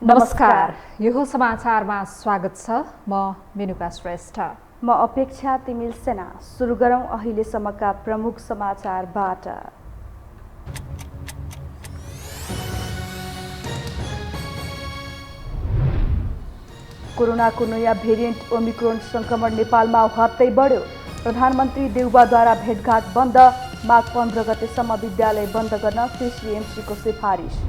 नमस्कार, यो समाचारमा स्वागत छ। म मेनुका श्रेष्ठ। म अपेक्षा तिमिल सेना। सुरु गरौँ अहिलेसम्मका प्रमुख समाचारबाट। कोरोनाको नयाँ भेरिएन्ट ओमिक्रोन संक्रमण नेपालमा हत्तै बढ्यो। प्रधानमन्त्री देउवाद्वारा भेटघाट बन्द। माघ 15 गतेसम्म विद्यालय बन्द गर्न सीसीएमसीको सिफारिस।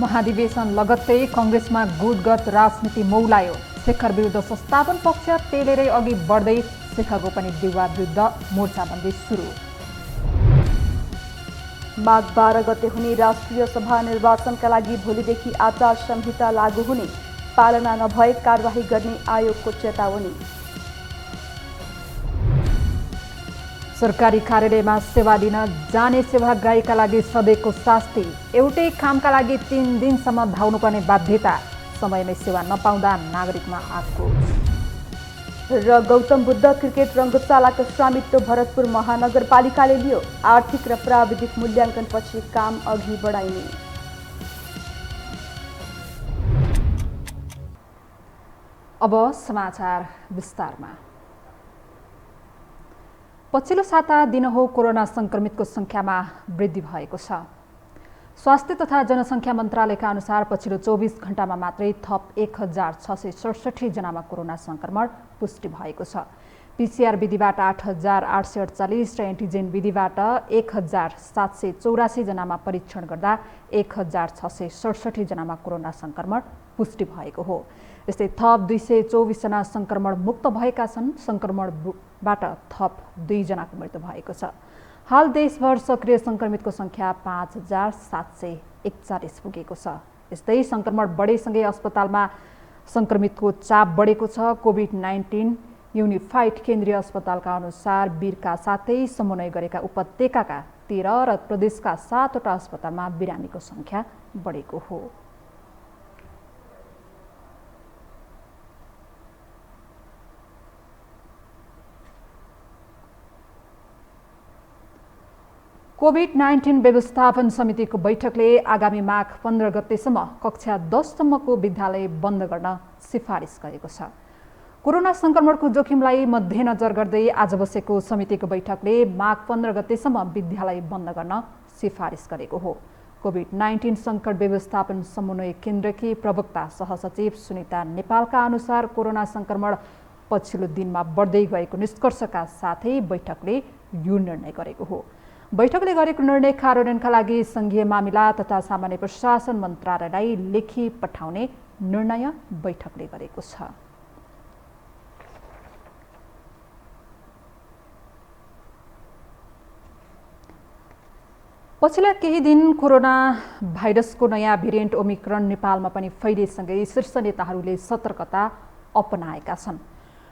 महाधिवेशन लगत्तै कङ्ग्रेसमा गुटगत राजनीति मौलायो। शेखर विरुद्ध संस्थापन पक्ष तेलेरै अघि बढ्दै शेखरको पनि देउवा विरुद्ध मोर्चाबन्दी सुरु। माघ 12 गते हुने राष्ट्रिय सभा निर्वाचनका लागि भोलिदेखि आचार संहिता लागू हुने। पालना नभए कारबाही गर्ने आयोगको चेतावनी। सरकारी कार्यालयमा सेवा दिन जाने सेवाग्राहीका लागि सधैँको शास्ति। एउटै कामका लागि 3 दिनसम्म धाउनुपर्ने बाध्यता। समयमै सेवा नपाउँदा नागरिकमा आक्रोश। र गौतम बुद्ध क्रिकेट रङ्गशालाको स्वामित्व भरतपुर महानगरपालिकाले लियो। आर्थिक र प्राविधिक मूल्याङ्कनपछि काम अघि बढाइने। अब समाचार विस्तारमा। पछिल्लो 7 दिन हो कोरोना संक्रमितको संख्यामा वृद्धि भएको छ। स्वास्थ्य तथा जनसङ्ख्या मन्त्रालयका अनुसार पछिल्लो 24 घण्टामा मात्रै थप 1667 जनामा कोरोना संक्रमण पुष्टि भएको छ। पीसीआर विधिबाट 8848 र एन्टिजेन विधिबाट 1784 जनामा परीक्षण गर्दा 1667 जनामा कोरोना संक्रमण पुष्टि भएको हो। यस्तै थप 224 जना संक्रमण मुक्त भएका छन्। संक्रमणबाट थप 2 जनाको मृत्यु भएको छ। हाल देशभर सक्रिय संक्रमितको संख्या 5741 पुगेको छ। यस्तै संक्रमण बढेसँगै अस्पतालमा संक्रमितको चाप बढेको छ। कोभिड-19 युनिफाइड केन्द्रीय अस्पतालका अनुसार वीरका साथै समन्वय गरेका उपत्यकाका 13 र प्रदेशका 7वटा अस्पतालमा बिरामीको संख्या बढेको हो। कोभिड-19 व्यवस्थापन समितिको बैठकले आगामी माघ 15 गतेसम्म कक्षा 10 सम्मको विद्यालय बन्द गर्न सिफारिस गरेको छ। कोरोना संक्रमणको जोखिमलाई मध्यनजर गर्दै आज बसेको समितिको बैठकले माघ 15 गतेसम्म विद्यालय बन्द गर्न सिफारिस गरेको हो। कोभिड-19 सङ्कट व्यवस्थापन समन्वय केन्द्रकी प्रवक्ता सहसचिव सुनिता नेपालका अनुसार कोरोना संक्रमण पछिल्लो दिनमा बढ्दै गएको निष्कर्षका साथै बैठकले यो निर्णय गरेको हो। बैठकले गरेको निर्णय कार्यान्वयनका लागि सङ्घीय मामिला तथा सामान्य प्रशासन मन्त्रालयलाई लेखी पठाउने निर्णय बैठकले गरेको छ। पछिल्ला केही दिन कोरोना भाइरसको नयाँ भेरिएन्ट ओमिक्रोन नेपालमा पनि फैलिएसँगै शीर्ष नेताहरूले सतर्कता अपनाएका छन्।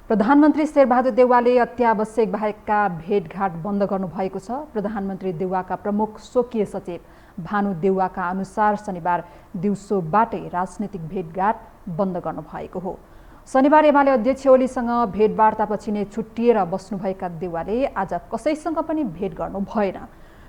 प्रधानमन्त्री शेरबहादुर देउवाले अत्यावश्यक बाहेकका भेटघाट बन्द गर्नुभएको छ। प्रधानमन्त्री देउवाका प्रमुख स्वकीय सचिव भानु देउवाका अनुसार शनिबार दिउँसोबाटै राजनीतिक भेटघाट बन्द गर्नुभएको हो। शनिबार एमाले अध्यक्ष ओलीसँग भेटवार्तापछि नै छुट्टिएर बस्नुभएका देउवाले आज कसैसँग पनि भेट गर्नु भएन।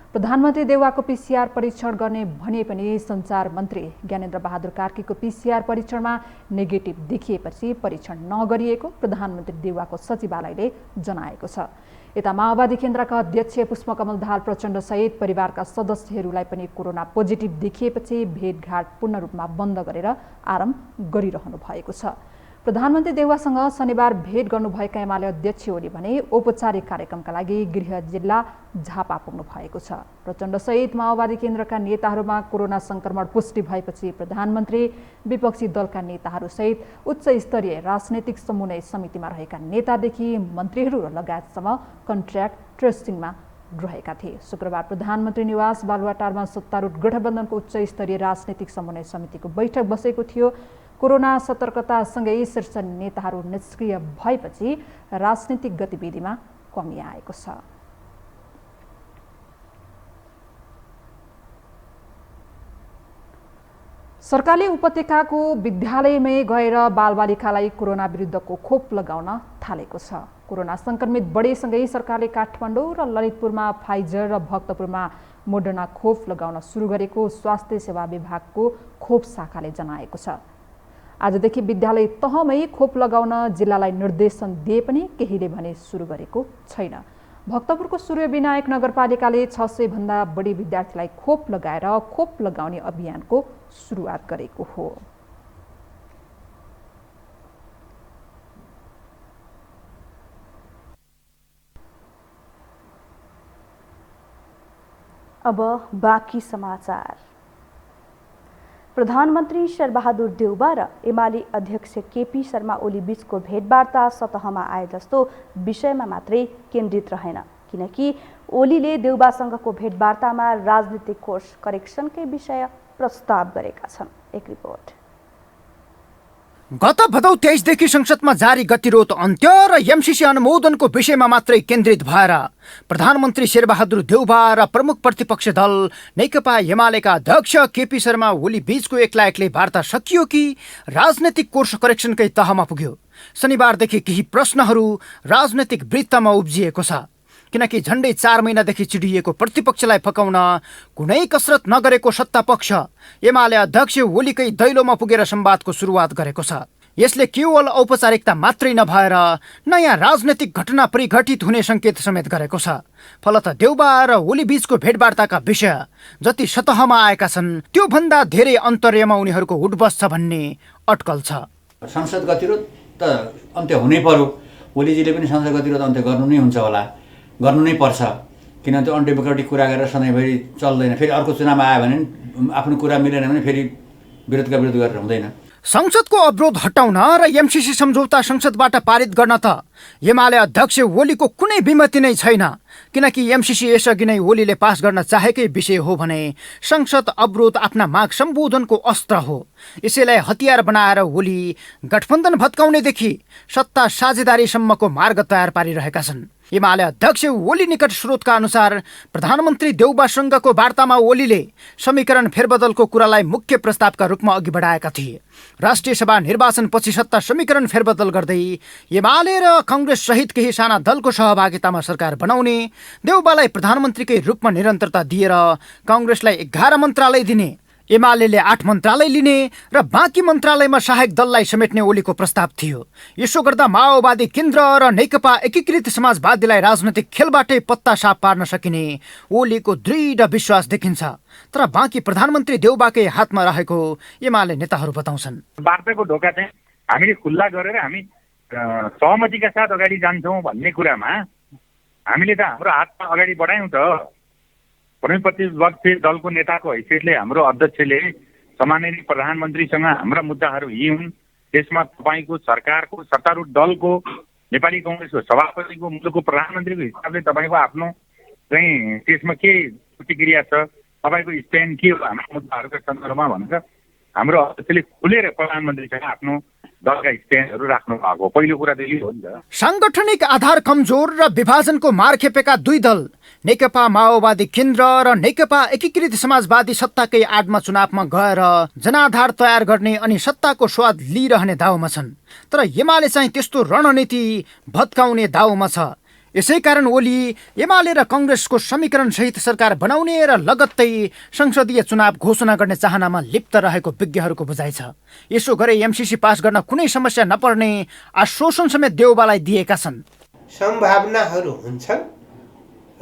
प्रधानमन्त्री देउवाको पीसीआर परीक्षण गर्ने भने पनि सञ्चार मन्त्री ज्ञानेन्द्र बहादुर कार्कीको पीसीआर परीक्षणमा नेगेटिभ देखिएपछि परीक्षण नगरिएको प्रधानमन्त्री देउवाको सचिवालयले जनाएको छ। यता माओवादी केन्द्रका अध्यक्ष पुष्पकमल दाहाल प्रचण्ड सहित परिवारका सदस्यहरूलाई पनि कोरोना पोजिटिभ देखिएपछि भेटघाट पूर्ण रूपमा बन्द गरेर आराम गरिरहनु भएको छ। प्रधानमन्त्री देउवासँग शनिबार भेट गर्नुभएका एमाले अध्यक्ष ओली भने औपचारिक कार्यक्रमका लागि गृह जिल्ला झापा पुग्नु भएको छ। प्रचण्डसहित माओवादी केन्द्रका नेताहरूमा कोरोना संक्रमण पुष्टि भएपछि प्रधानमन्त्री विपक्षी दलका नेताहरूसहित उच्च स्तरीय राजनैतिक समन्वय समितिमा रहेका नेतादेखि मन्त्रीहरू लगायतसम्म कन्ट्र्याक्ट ट्रेसिङमा रहेका थिए। शुक्रबार प्रधानमन्त्री निवास बालुवाटारमा सत्तारूढ गठबन्धनको उच्च स्तरीय राजनैतिक समन्वय समितिको बैठक बसेको थियो। कोरोना सतर्कतासँगै शीर्ष नेताहरू निष्क्रिय भएपछि राजनीतिक गतिविधिमा कमी आएको छ। सरकारले उपत्यकाको विद्यालयमै गएर बालबालिकालाई कोरोना विरुद्धको खोप लगाउन थालेको छ। कोरोना संक्रमित बढेसँगै सरकारले काठमाडौँ र ललितपुरमा फाइजर र भक्तपुरमा मोडर्ना खोप लगाउन सुरु गरेको स्वास्थ्य सेवा विभागको खोप शाखाले जनाएको छ। आजदेखि विद्यालय तहमै खोप लगाउन जिल्लालाई निर्देशन दिए पनि केहीले भने सुरु गरेको छैन। भक्तपुरको सूर्यविनायक नगरपालिकाले 600 भन्दा बढी विद्यार्थीलाई खोप लगाएर खोप लगाउने अभियानको सुरुवात गरेको हो। अब बाँकी समाचार। प्रधानमन्त्री शेरबहादुर देउबा र एमाले अध्यक्ष केपी शर्मा ओली बीचको भेटवार्ता सतहमा आए जस्तो विषयमा मात्रै केन्द्रित रहेन, किनकि ओलीले देउबासँगको भेटवार्तामा राजनीतिक कोर्स करेक्सनकै विषय प्रस्ताव गरेका छन्। एक रिपोर्ट। गत भदौ 23 देखि संसदमा जारी गतिरोध अन्त्य र एमसीसी अनुमोदनको विषयमा मात्रै केन्द्रित भएर प्रधानमन्त्री शेरबहादुर देउबा र प्रमुख प्रतिपक्ष दल नेकपा एमालेका अध्यक्ष केपी शर्मा ओली बीचको एक्ला एक्लै वार्ता सकियो कि राजनैतिक कोर्स करेक्सनकै तहमा पुग्यो। शनिबारदेखि केही प्रश्नहरू राजनैतिक वृत्तमा उब्जिएको छ, किनकि झण्डै 4 महिनादेखि चिडिएको प्रतिपक्षलाई फकाउन कुनै कसरत नगरेको सत्तापक्ष एमाले अध्यक्ष ओलीकै दैलोमा पुगेर संवादको सुरुवात गरेको छ। यसले केवल औपचारिकता मात्रै नभएर नयाँ राजनैतिक घटना परिघटित हुने संकेत समेत गरेको छ। फलत देउबा र ओली बीचको भेटवार्ताका विषय जति सतहमा आएका छन् त्यो भन्दा धेरै अन्तर्यमा उनीहरूको उठबस छ भन्ने अट्कल छ। संसद गतिरोध त अन्त्य हुनै पर्यो। ओलीजीले पनि संसद गतिरोध अन्त्य गर्नु नै हुन्छ होला, गर्नु नै पर्छ, किनभने त्यो अनडेमोक्रेटिक कुरा गरेर सधैँभरि चल्दैन। फेरि अर्को चुनाव आयो भने आफ्नो कुरा मिलेन भने फेरि विरोधका विरोध गरेर हुँदैन। संसदको अवरोध हटाउन र एमसीसी सम्झौता संसदबाट पारित गर्न त एमाले अध्यक्ष ओलीको कुनै विमति नै छैन, किनकि एमसीसी यसअघि नै ओलीले पास गर्न चाहेकै विषय हो भने संसद अवरोध आफ्ना माग सम्बोधनको अस्त्र हो। यसैलाई हतियार बनाएर ओली गठबन्धन भत्काउनेदेखि सत्ता साझेदारीसम्मको मार्ग तयार पारिरहेका छन्। एमाले अध्यक्ष ओली निकट स्रोतका अनुसार प्रधानमन्त्री देउबासँगको वार्तामा ओलीले समीकरण फेरबदलको कुरालाई मुख्य प्रस्तावका रूपमा अघि बढाएका थिए। राष्ट्रिय सभा निर्वाचनपछि सत्ता समीकरण फेरबदल गर्दै एमाले र कांग्रेस सहित केही साना दलको सहभागितामा सरकार बनाउने, देउबालाई प्रधानमन्त्रीकै रूपमा निरन्तरता दिएर कांग्रेसलाई 11 मन्त्रालय दिने, एमालेले 8 मन्त्रालय लिने र बाँकी मन्त्रालयमा सहायक दललाई समेट्ने ओलीको प्रस्ताव थियो। यसो गर्दा माओवादी केन्द्र र नेकपा एकीकृत समाजवादीलाई राजनैतिक खेलबाटै पत्ता साफ पार्न सकिने ओलीको दृढ विश्वास देखिन्छ। तर बाँकी प्रधानमन्त्री देउबाकै हातमा रहेको एमाले नेताहरू बताउँछन्। वार्ताको ढोका चाहिँ हामीले खुल्ला गरेर हामी सहमतिका साथ अगाडि जान्छौँ भन्ने कुरामा हामीले त हाम्रो हातमा अगाडि बढायौँ त। प्रमुख प्रतिपक्षी दलको नेताको हैसियतले हाम्रो अध्यक्षले सामान्य प्रधानमन्त्रीसँग हाम्रा मुद्दाहरू यी हुन्, त्यसमा तपाईँको सरकारको सत्तारूढ दलको नेपाली कांग्रेसको सभापतिको मुलुकको प्रधानमन्त्रीको हिसाबले तपाईँको आफ्नो चाहिँ त्यसमा के प्रतिक्रिया छ, तपाईँको स्ट्यान्ड के हो हाम्रो मुद्दाहरूका सन्दर्भमा भनेर हाम्रो अध्यक्षले खुलेर प्रधानमन्त्रीसँग आफ्नो दलका स्ट्यान्डहरू राख्नु भएको पहिलो कुरा त यो हो नि त। सांगठनिक आधार कमजोर र विभाजनको मार खेपेका दुई दल नेकपा माओवादी केन्द्र र नेकपा एकीकृत समाजवादी सत्ताकै आडमा चुनावमा गएर जनाधार तयार गर्ने अनि सत्ताको स्वाद लिइरहने दाउमा छन्। तर एमाले चाहिँ त्यस्तो रणनीति भत्काउने दाउमा छ। यसै कारण ओली एमाले र कांग्रेसको समीकरण सहित सरकार बनाउने र लगत्तै संसदीय चुनाव घोषणा गर्ने चाहनामा लिप्त रहेको विज्ञहरूको बुझाइ छ। यसो गरे एमसीसी पास गर्न कुनै समस्या नपर्ने आश्वासन समेत देउबालाई दिएका छन्। सम्भावनाहरू हुन्छन्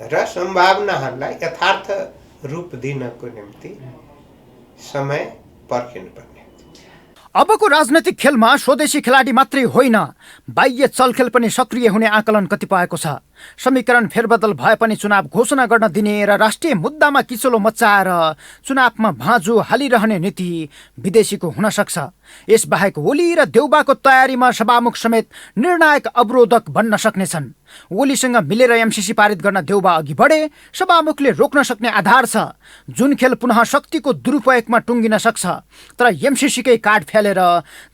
र सम्भावनाहरूलाई यथार्थ रूप दिनको निम्ति समय पर्खिनुपर्ने। अबको राजनैतिक खेलमा स्वदेशी खेलाडी मात्रै होइन, बाह्य चलखेल पनि सक्रिय हुने आकलन कतिपयको छ। समीकरण फेरबदल भए पनि चुनाव घोषणा गर्न दिने र राष्ट्रिय मुद्दामा किचलो मच्चाएर चुनावमा भाँजो हालिरहने नीति विदेशीको हुन सक्छ। यसबाहेक ओली र देउबाको तयारीमा सभामुख समेत निर्णायक अवरोधक बन्न सक्नेछन्। ओलीसँग मिलेर एमसीसी पारित गर्न देउबा अघि बढे सभामुखले रोक्न सक्ने आधार छ। जुन खेल पुनः शक्तिको दुरुपयोगमा टुङ्गिन सक्छ। तर एमसीसीकै कार्ड फेलेर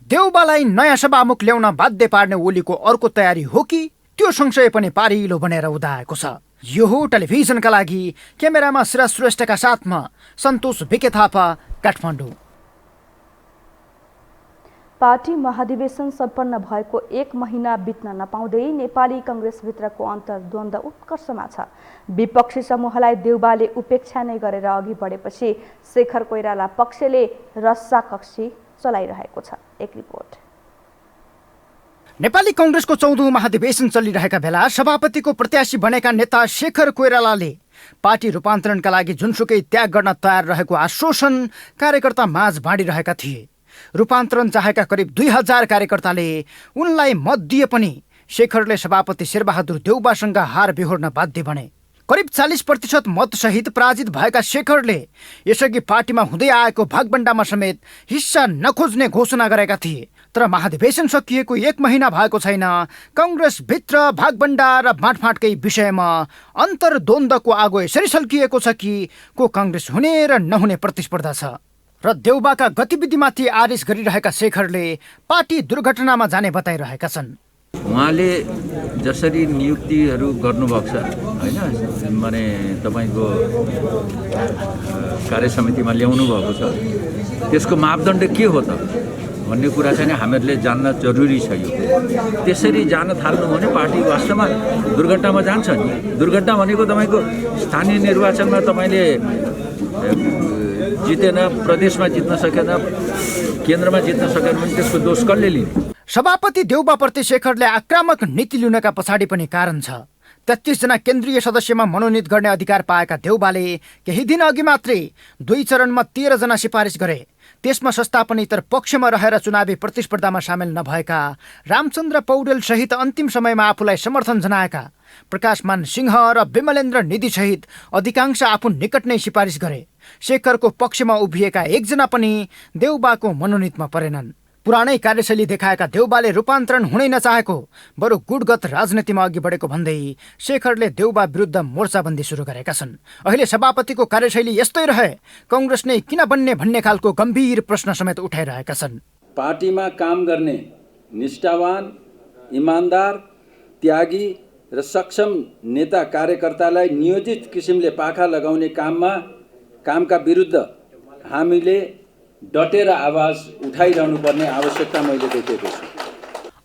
देउबालाई नयाँ सभामुख ल्याउन बाध्य पार्ने ओलीको अर्को तयारी हो कि त्यो संशय पनि पारिलो बनेर उदाएको छ। यो हो टेलिभिजनका लागि क्यामेरामा सिराज श्रेष्ठका साथमा सन्तोष भिके थापा, काठमाडौँ। पार्टी महाधिवेशन सम्पन्न भएको 1 महिना बित्न नपाउँदै नेपाली कङ्ग्रेसभित्रको अन्तर्द्वन्द उत्कर्षमा छ। विपक्षी समूहलाई देउबाले उपेक्षा नै गरेर अघि बढेपछि शेखर कोइराला पक्षले रस्साकसी चलाइरहेको छ। एक रिपोर्ट। नेपाली कङ्ग्रेसको 14औं महाधिवेशन चलिरहेका बेला सभापतिको प्रत्याशी बनेका नेता शेखर कोइरालाले पार्टी रूपान्तरणका लागि जुनसुकै त्याग गर्न तयार रहेको आश्वासन कार्यकर्ता माझ बाँडिरहेका थिए। रूपान्तरण चाहेका करिब 2000 कार्यकर्ताले उनलाई मत दिए पनि शेखरले सभापति शेरबहादुर देउबासँग हार बिहोर्न बाध्य बने। करिब 40% मतसहित पराजित भएका शेखरले यसअघि पार्टीमा हुँदै आएको भागबण्डामा समेत हिस्सा नखोज्ने घोषणा गरेका थिए। तर महाधिवेशन सकिएको 1 महिना भएको छैन। कङ्ग्रेसभित्र भागबण्डा र बाँडफाँडकै विषयमा अन्तर्द्वन्द्वको आगो यसरी सल्किएको छ कि को कङ्ग्रेस हुने र नहुने प्रतिस्पर्धा छ र देउबाका गतिविधिमाथि आरिस गरिरहेका शेखरले पार्टी दुर्घटनामा जाने बताइरहेका छन्। उहाँले जसरी नियुक्तिहरू गर्नुभएको छ हैन, माने तपाईको कार्यसमितिमा ल्याउनु भएको छ, त्यसको मापदण्ड के हो त भन्ने कुरा चाहिँ हामीहरूले जान्न जरुरी छ। यो त्यसरी जान थाल्नु भने पार्टी वास्तवमा दुर्घटनामा जान्छ नि। दुर्घटना भनेको तपाईँको स्थानीय निर्वाचनमा तपाईँले जितेन, प्रदेशमा जित्न सकेन, केन्द्रमा जित्न सकेन भने त्यसको दोष कसले लिने? सभापति देउबाप्रति शेखरले आक्रामक नीति लिनका पछाडि पनि कारण छ। 33 जना केन्द्रीय सदस्यमा मनोनित गर्ने अधिकार पाएका देउबाले केही दिन अघि मात्रै 2 चरणमा 13 जना सिफारिस गरे। त्यसमा संस्थापनेतर पक्षमा रहेर चुनावी प्रतिस्पर्धामा सामेल नभएका रामचन्द्र पौडेल सहित अन्तिम समयमा आफूलाई समर्थन जनाएका प्रकाशमान सिंह र विमलेन्द्र निधि सहित अधिकांश आफू निकट नै सिफारिस गरे। शेखरको पक्षमा उभिएका 1 जना पनि देउबाको मनोनितमा परेनन्। पुरानै कार्यशैली देखाएका देउबाले रूपान्तरण हुनै नचाहेको बरु गुटगत राजनीतिमा अघि बढेको भन्दै शेखरले देउबा विरुद्ध मोर्चाबन्दी सुरु गरेका छन्। अहिले सभापतिको कार्यशैली यस्तै रहे कङ्ग्रेस नै किन बन्ने भन्ने खालको गम्भीर प्रश्न समेत उठाइरहेका छन्। पार्टीमा काम गर्ने निष्ठावान, इमान्दार, त्यागी र सक्षम नेता कार्यकर्तालाई नियोजित किसिमले पाखा लगाउने कामका विरुद्ध हामीले डटेर आवाज उठाइरहनु पर्ने आवश्यकता मैले देखेको छु।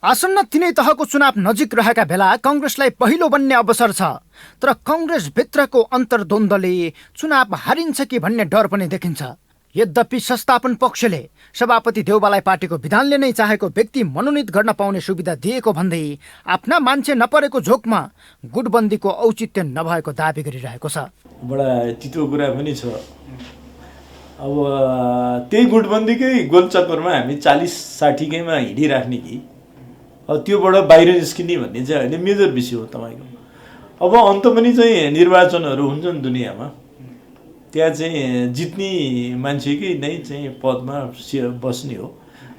आसन्न तिनै तहको चुनाव नजिक रहेका बेला कङ्ग्रेसलाई पहिलो बन्ने अवसर छ। तर कङ्ग्रेसभित्रको अन्तर्द्वन्द्वले चुनाव हारिन्छ कि भन्ने डर पनि देखिन्छ। यद्यपि संस्थापन पक्षले सभापति देउबालाई पार्टीको विधानले नै चाहेको व्यक्ति मनोनित गर्न पाउने सुविधा दिएको भन्दै आफ्ना मान्छे नपरेको झोकमा गुटबन्दीको औचित्य नभएको दाबी गरिरहेको छ। बडा चितो कुरा पनि छ। अब त्यही गुटबन्दीकै गोलचक्करमा हामी 40-60 हिँडिराख्ने कि त्योबाट बाहिर निस्किने भन्ने चाहिँ होइन, मेजर विषय हो तपाईँको। अब अन्त पनि चाहिँ निर्वाचनहरू हुन्छन् दुनियाँमा, त्यहाँ चाहिँ जित्ने मान्छेकै नै चाहिँ पदमा बस्ने हो,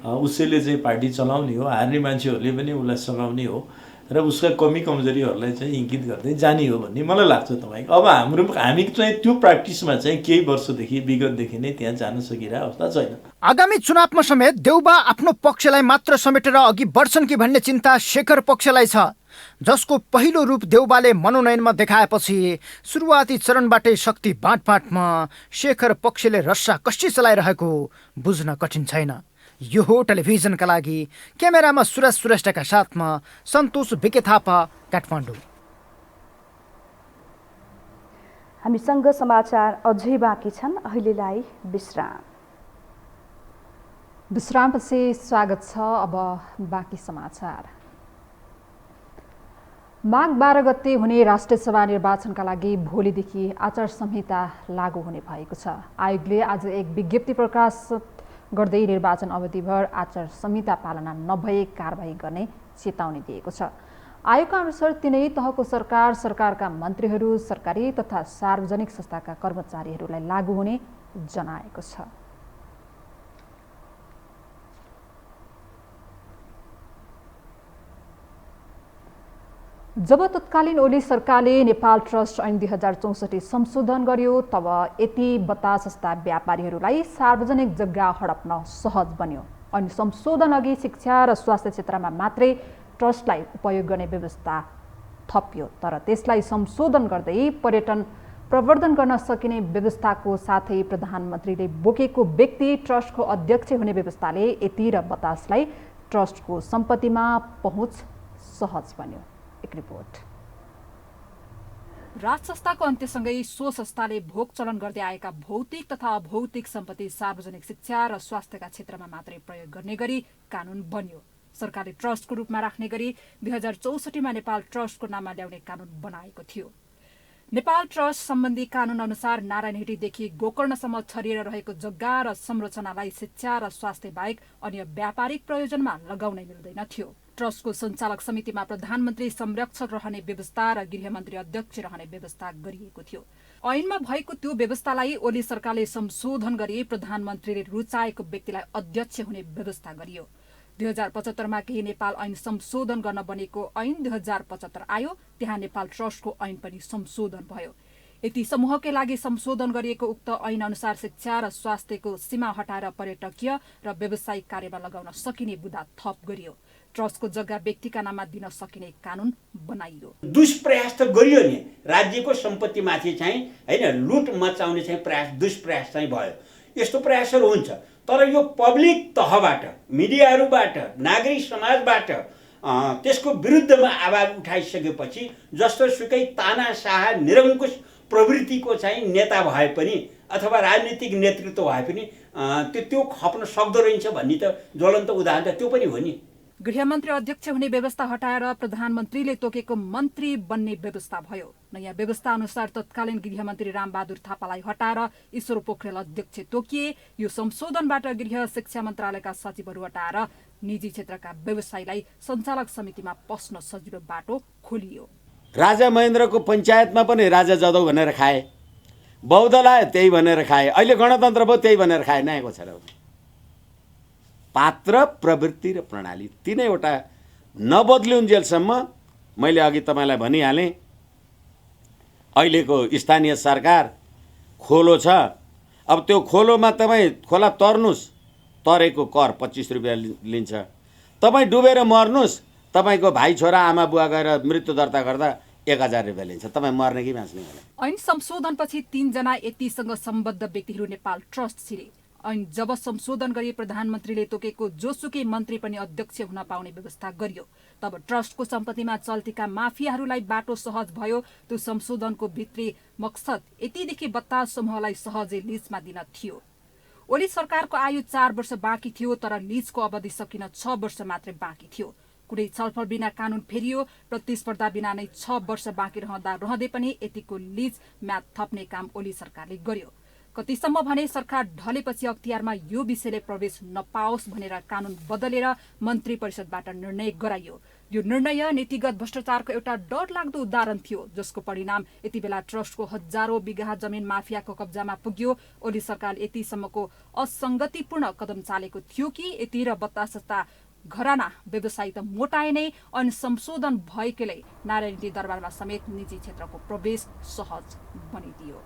उसैले चाहिँ पार्टी चलाउने हो, हार्ने मान्छेहरूले पनि उसलाई सघाउने हो र उसका कमी कमजोरीहरूलाई चाहिँ इङ्गित गर्दै जाने हो भन्ने मलाई लाग्छ तपाईँको। अब हामी चाहिँ त्यो प्र्याक्टिसमा चाहिँ केही वर्षदेखि विगतदेखि नै त्यहाँ जान सकिरहेको अवस्था छैन। आगामी चुनावमा समेत देउबा आफ्नो पक्षलाई मात्र समेटेर अघि बढ्छन् कि भन्ने चिन्ता शेखर पक्षलाई छ, जसको पहिलो रूप देउबाले मनोनयनमा देखाएपछि सुरुवाती चरणबाटै शक्ति बाँडफाँडमा शेखर पक्षले रस्सा कसी चलाइरहेको बुझ्न कठिन छैन। यो हो टेलिभिजनका लागि क्यामेरामा सुरज श्रेष्ठका साथमा सन्तोष बिके थापा, काठमाडौँ। हामीसँग समाचार अझै बाँकी छन्, अहिलेलाई विश्राम। विश्रामपछि स्वागत छ। अब बाँकी समाचार। माघ 12 गते हुने राष्ट्रिय सभा निर्वाचनका लागि भोलिदेखि आचार संहिता लागू हुने भएको छ। आयोगले आज एक विज्ञप्ति प्रकाश गर्दै निर्वाचन अवधिभर आचार संहिता पालना नभए कारबाही गर्ने चेतावनी दिएको छ। आयोगका अनुसार तिनै तहको सरकार, सरकारका मन्त्रीहरू, सरकारी तथा सार्वजनिक संस्थाका कर्मचारीहरूलाई लागू हुने जनाएको छ। जब तत्कालीन ओली सरकारले नेपाल ट्रस्ट ऐन 2064 संशोधन गर्यो तब यति बता जस्ता व्यापारीहरूलाई सार्वजनिक जग्गा हडप्न सहज बन्यो। ऐन संशोधन अघि शिक्षा र स्वास्थ्य क्षेत्रमा मात्रै ट्रस्टलाई उपयोग गर्ने व्यवस्था थपियो, तर त्यसलाई संशोधन गर्दै पर्यटन प्रवर्धन गर्न सकिने व्यवस्थाको साथै प्रधानमन्त्रीले बोकेको व्यक्ति ट्रस्टको अध्यक्ष हुने व्यवस्थाले यति र बतासलाई ट्रस्टको सम्पत्तिमा पहुँच सहज बन्यो। एक रिपोर्ट। राज संस्थाको अन्त्यसँगै सो संस्थाले भोग चलन गर्दै आएका भौतिक तथा अभौतिक सम्पत्ति सार्वजनिक शिक्षा र स्वास्थ्यका क्षेत्रमा मात्रै प्रयोग गर्ने गरी कानून बन्यो। सरकारले ट्रस्टको रूपमा राख्ने गरी 2064मा नेपाल ट्रस्टको नाममा ल्याउने कानून बनाएको थियो। नेपाल ट्रस्ट सम्बन्धी कानून अनुसार नारायणहिटीदेखि गोकर्णसम्म छरिएर रहेको जग्गा र संरचनालाई शिक्षा र स्वास्थ्य बाहेक अन्य व्यापारिक प्रयोजनमा लगाउनै मिल्दैन थियो। ट्रस्टको सञ्चालक समितिमा प्रधानमन्त्री संरक्षक रहने व्यवस्था र गृहमन्त्री अध्यक्ष रहने व्यवस्था गरिएको थियो। ऐनमा भएको त्यो व्यवस्थालाई ओली सरकारले संशोधन गरी प्रधानमन्त्रीले रुचाएको व्यक्तिलाई अध्यक्ष हुने व्यवस्था गरियो। 2075मा केही नेपाल ऐन संशोधन गर्न बनेको ऐन 2075 आयो। त्यहाँ नेपाल ट्रस्टको ऐन पनि संशोधन भयो। यति समूहकै लागि संशोधन गरिएको उक्त ऐन अनुसार शिक्षा र स्वास्थ्यको सीमा हटाएर पर्यटकीय र व्यावसायिक कार्यमा लगाउन सकिने बुदा थप गरियो। ट्रस्टको जग्गा व्यक्तिका नाममा दिन सकिने कानून बनाइयो। दुष्प्रयास त गरियो नि, राज्यको सम्पत्तिमाथि चाहिँ हैन लुट मचाउने चाहिँ दुष्प्रयास चाहिँ भयो। यस्तो प्रयासहरू हुन्छ, तर यो पब्लिक तहबाट, मिडियाहरूबाट, नागरिक समाजबाट त्यसको विरुद्धमा आवाज उठाइसकेपछि जस्तो सुकै तानाशाह निरङ्कुश प्रवृत्तिको चाहिँ नेता भए पनि अथवा राजनीतिक नेतृत्व भए पनि त्यो खप्न सक्दो रहेछ भन्ने त ज्वलन्त उदाहरण त त्यो पनि हो नि। गृहमन्त्री अध्यक्ष हुने व्यवस्था हटाएर प्रधानमन्त्रीले तोकेको मन्त्री बन्ने व्यवस्था भयो। नयाँ व्यवस्था अनुसार तत्कालीन गृहमन्त्री रामबहादुर थापालाई हटाएर ईश्वर पोखरेल अध्यक्ष तोकिए। यो संशोधनबाट गृह शिक्षा मन्त्रालयका सचिवहरू हटाएर निजी क्षेत्रका व्यवसायीलाई सञ्चालक समितिमा पस्न सजिलो बाटो खोलियो। राजा महेन्द्रको पञ्चायतमा पनि राजा जादव भनेर खाए, बौद्धलाई त्यही भनेर खाए, अहिले गणतन्त्र भयो त्यही भनेर खाए। नयाँको छ र पात्र, प्रवृत्ति र प्रणाली तीनैवटा नबदलिउन्जेलसम्म मैले अघि तपाईँलाई भनिहालेँ, अहिलेको स्थानीय सरकार खोलो छ। अब त्यो खोलोमा तपाईँ खोला तर्नुहोस्, तरेको कर 25 रुपियाँ लिन्छ। तपाईँ डुबेर मर्नुहोस्, तपाईँको भाइ छोरा आमा बुवा गएर मृत्यु दर्ता गर्दा 1000 रुपियाँ लिन्छ। तपाईँ मर्ने कि बाँच्ने होला। ऐन संशोधनपछि 3 जना यतिसँग सम्बद्ध व्यक्तिहरू नेपाल ट्रस्ट छिरे। ऐन जब संशोधन गरी प्रधानमन्त्रीले तोकेको जोसुकै मन्त्री पनि अध्यक्ष हुन पाउने व्यवस्था गरियो, तब ट्रस्टको सम्पत्तिमा चल्तीका माफियाहरूलाई बाटो सहज भयो। त्यो संशोधनको भित्री मकसद यतिदेखि बत्ता समूहलाई सहजै लिजमा दिन थियो। ओली सरकारको आयु 4 वर्ष बाँकी थियो, तर लिजको अवधि सकिन 6 वर्ष मात्रै बाँकी थियो। कुनै छलफल बिना कानून फेरियो। प्रतिस्पर्धा बिना नै 6 वर्ष बाँकी रहँदै पनि यतिको लिज म्याद थप्ने काम ओली सरकारले गर्यो। कतिसम्म भने सरकार ढलेपछि अख्तियारमा यो विषयले प्रवेश नपाओस् भनेर कानून बदलेर मन्त्री परिषदबाट निर्णय गराइयो। यो निर्णय नीतिगत भ्रष्टाचारको एउटा डरलाग्दो उदाहरण थियो, जसको परिणाम यति बेला ट्रस्टको हजारौं बिघा जमिन माफियाको कब्जामा पुग्यो। ओली सरकार यतिसम्मको असंगतिपूर्ण कदम चालेको थियो कि यति र बतास जस्ता घराना व्यवसायी त मोटाए नै अनि संशोधन भएकोले नारायणी दरबारमा समेत निजी क्षेत्रको प्रवेश सहज बनिदियो।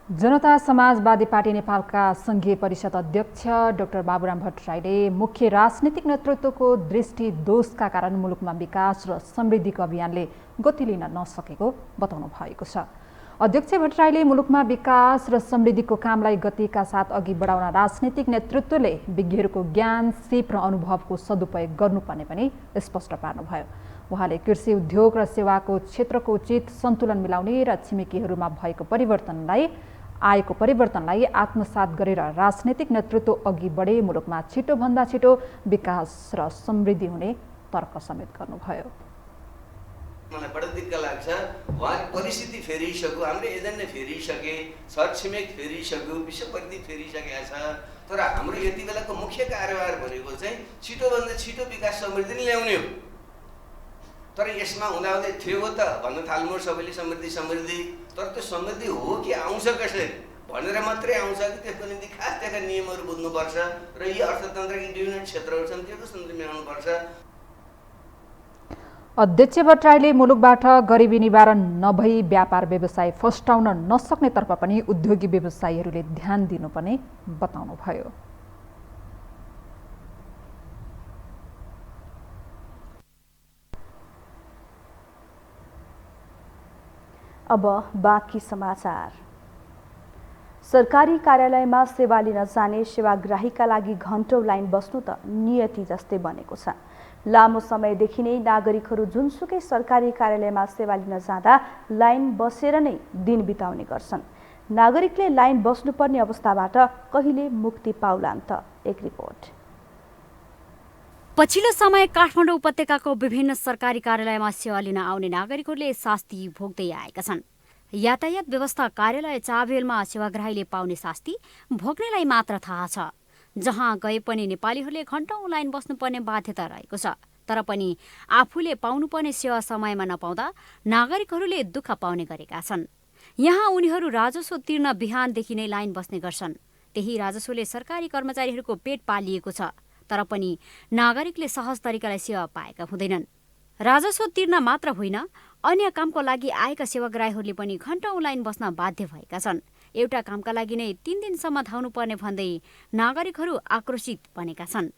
जनता समाजवादी पार्टी नेपालका संघीय परिषद अध्यक्ष डाक्टर बाबुराम भट्टराईले मुख्य राजनीतिक नेतृत्वको दृष्टि दोषका कारण मुलुकमा विकास र समृद्धिको अभियानले गति लिन नसकेको बताउनु भएको छ। अध्यक्ष भट्टराईले मुलुकमा विकास र समृद्धिको कामलाई गतिका साथ अघि बढाउन राजनीतिक नेतृत्वले विज्ञहरूको ज्ञान, सिप र अनुभवको सदुपयोग गर्नुपर्ने पनि स्पष्ट पार्नुभयो। उहाँले कृषि, उद्योग र सेवाको क्षेत्रको उचित सन्तुलन मिलाउने र छिमेकीहरूमा आएको परिवर्तनलाई आत्मसात गरेर राजनीतिक नेतृत्व अघि बढे मुलुकमा छिटोभन्दा छिटो विकास र समृद्धि हुने तर्क समेत गर्नुभयो। मलाई बडो दिक्क लाग्छ, उहाँले परिस्थिति फेरिसक्यो, हाम्रो एजेन्डा फेरिसके, छरछिमेक फेरिसक्यो, विश्व परिधि फेरिसकेका छ। तर हाम्रो यति बेलाको मुख्य कार्यभार भनेको चाहिँ छिटोभन्दा छिटो विकास समृद्धि ल्याउने हो। तर यसमा हुँदाहुँदै थियो त भन्न थाल्नु सबैले समृद्धि, तर त्यो समृद्धि हो कि आउँछ कसरी भनेर मात्रै आउँछ कि त्यसको निम्ति खास त्यहाँ नियमहरू बुझ्नुपर्छ र यी अर्थतन्त्रका विभिन्न क्षेत्रहरू छन् त्यो सन्तुलन मिलाउनुपर्छ। अध्यक्ष भट्टराईले मुलुकबाट गरिबी निवारण नभई व्यापार व्यवसाय फस्टाउन नसक्नेतर्फ पनि उद्योगी व्यवसायीहरूले ध्यान दिनुपर्ने बताउनुभयो। अब बाँकी समाचार। सरकारी कार्यालयमा सेवा लिन जाने सेवाग्राहीका लागि घण्टौं लाइन बस्नु त नियति जस्तै बनेको छ। लामो समयदेखि नै नागरिकहरू जुनसुकै सरकारी कार्यालयमा सेवा लिन जाँदा लाइन बसेर नै दिन बिताउने गर्छन्। नागरिकले लाइन बस्नुपर्ने अवस्थाबाट कहिले मुक्ति पाउलान् त? एक रिपोर्ट। पछिल्लो समय काठमाडौँ उपत्यकाको विभिन्न सरकारी कार्यालयमा सेवा लिन आउने नागरिकहरूले शास्ति भोग्दै आएका छन्। यातायात व्यवस्था कार्यालय चाबेलमा सेवाग्राहीले पाउने शास्ति भोग्नेलाई मात्र थाहा छ। जहाँ गए पनि नेपालीहरूले घण्टौं लाइन बस्नुपर्ने बाध्यता रहेको छ। तर पनि आफूले पाउनुपर्ने सेवा समयमा नपाउँदा नागरिकहरूले दुःख पाउने गरेका छन्। यहाँ उनीहरू राजस्व तिर्न बिहानदेखि नै लाइन बस्ने गर्छन्। त्यही राजस्वले सरकारी कर्मचारीहरूको पेट पालिएको छ। तर पनि नागरिकले सहज तरिकाले सेवा पाएका हुँदैनन्। राजस्व तिर्न मात्र होइन, अन्य कामको लागि आएका सेवाग्राहीहरूले पनि घण्टौं लाइन बस्न बाध्य भएका छन्। एउटा कामका लागि नै 3 दिनसम्म धाउनु पर्ने भन्दै नागरिकहरू आक्रोशित बनेका छन्।